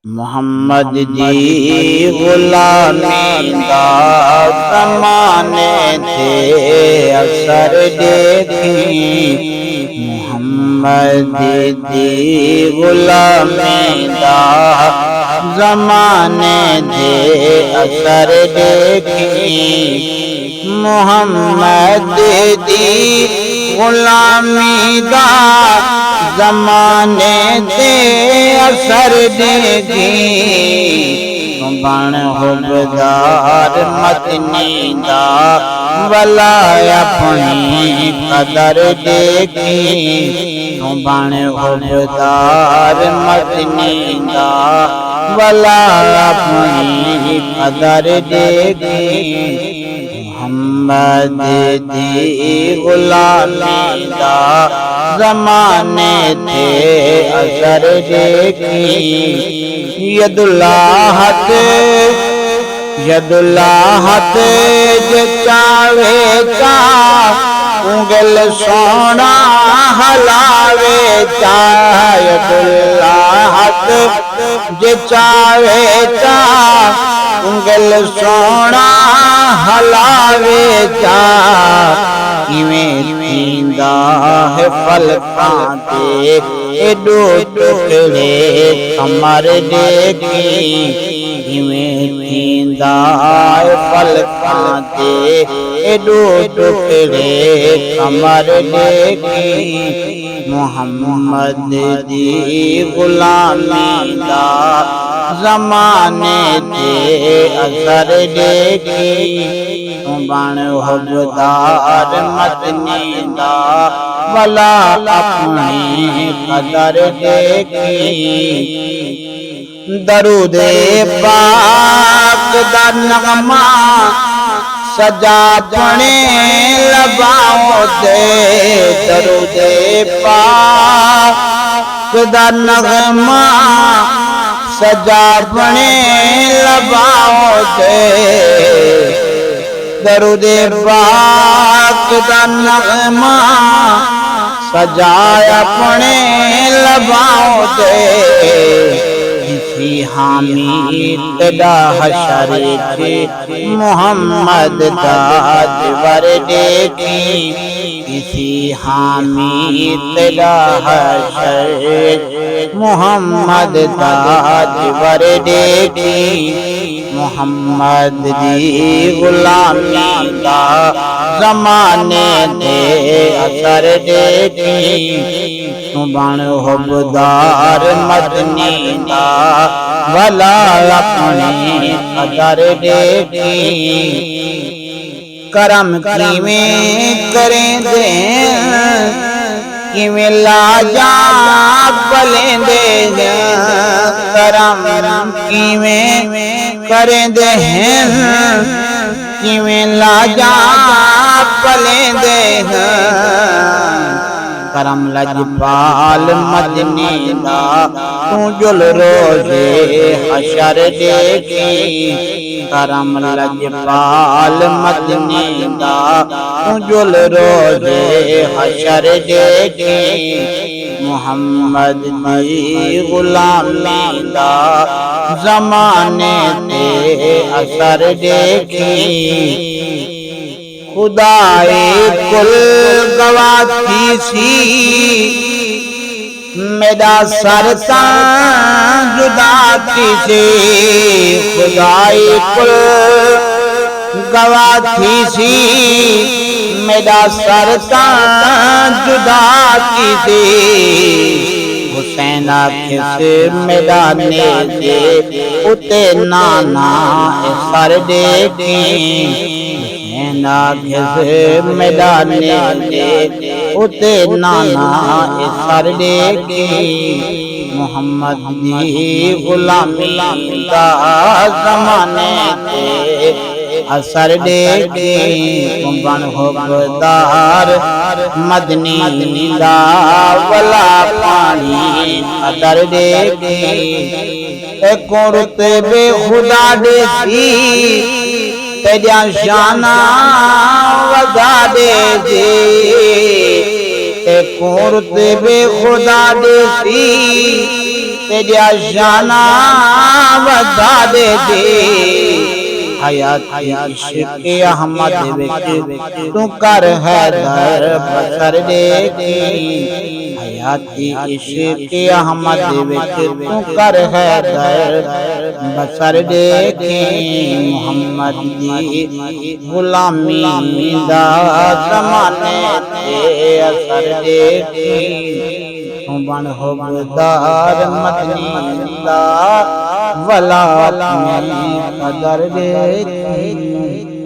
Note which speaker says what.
Speaker 1: मोहम्मद जी गुलामी दा ज़माने थे असर देखी। मोहम्मद जी गुलामी दा ज़माने थे असर देखी। मोहम्मद जी गुलामी दा ज़माने दे असर देखी। बण हुबदार मदनी दा वला अपनी कदर देखी। बण हुबदार मदनी दा वला अपनी कदर देखी। मोहम्मद दी गुलामी दा ज़माने थे असर देखी। यदुल्लाहत जे चावे चा उंगल सोना हलावे चा। यदुल्लाहत जे चावे चा उंगल सोना हलावे चा। किवें थींदा है फलकां ते एडो टुकड़े कमर देखी। किवें थींदा है फलकां ते एडो टुकड़े कमर देखी। मोहम्मद दी गुलामी दा ज़माने थे असर देखी। बण हुबदार मदनी दा वला अपनी कदर देखी। दरूदे पाक दा नगमा सजा अपने लबाओं ते। दरूदे पाक दा नगमा सजा अपने लबाओं ते। दरूदे पाक दा नगमा सजाया अपने लबाओं ते। किसी हामी तेरा हशर थे मोहम्मद दाजवर देखी। किसी हामी तेरा हशर मोहम्मद दाजवर देखी। मोहम्मद दी गुलामी दा ज़माने दे असर देखी। बण हुबदार मदनी दा वला अपनी कदर देखी। करम किवें करें दे किवें लाजा पलेंदे। करम किवें करें दे किवें लाजा पलेंदे। करम लजपाल मदनी दा तू जुल रोज़े हशर देखी। करम लजपाल मदनी दा तू जुल रोज़े हशर देखी। मोहम्मद दी गुलामी दा ज़माने थे असर देखी। खुदाए कुल गवाह थी सी मेरा सरता जुदा थी सी। खुदाए कुल गवाह थी सी मेरा सरता जुदा थी सी। हुसैन आखिस मैदाने दे उते नाना सर देखी। नाखिस मैदाने दे उते नाना सर देखी। मोहम्मद दी गुलामी दा ज़माने दे असर देखी। बण हुबदार मदनी दा वला पानी कदर देखी। रुतबे खुदा देसी तेजा शाना वधा दे। रुतबे खुदा देसी तेजा शाना वधा दे दे हयात इश्क़ अहमद विच तू कर हैदर बसर देखी हयाती इश्क़ अहमद विच तू कर हैदर बसर देखी मुहम्मद दी गुलामी दा ज़माने ते असर देखी तू बन हुबदार मदनी दा वला में कदर देखी।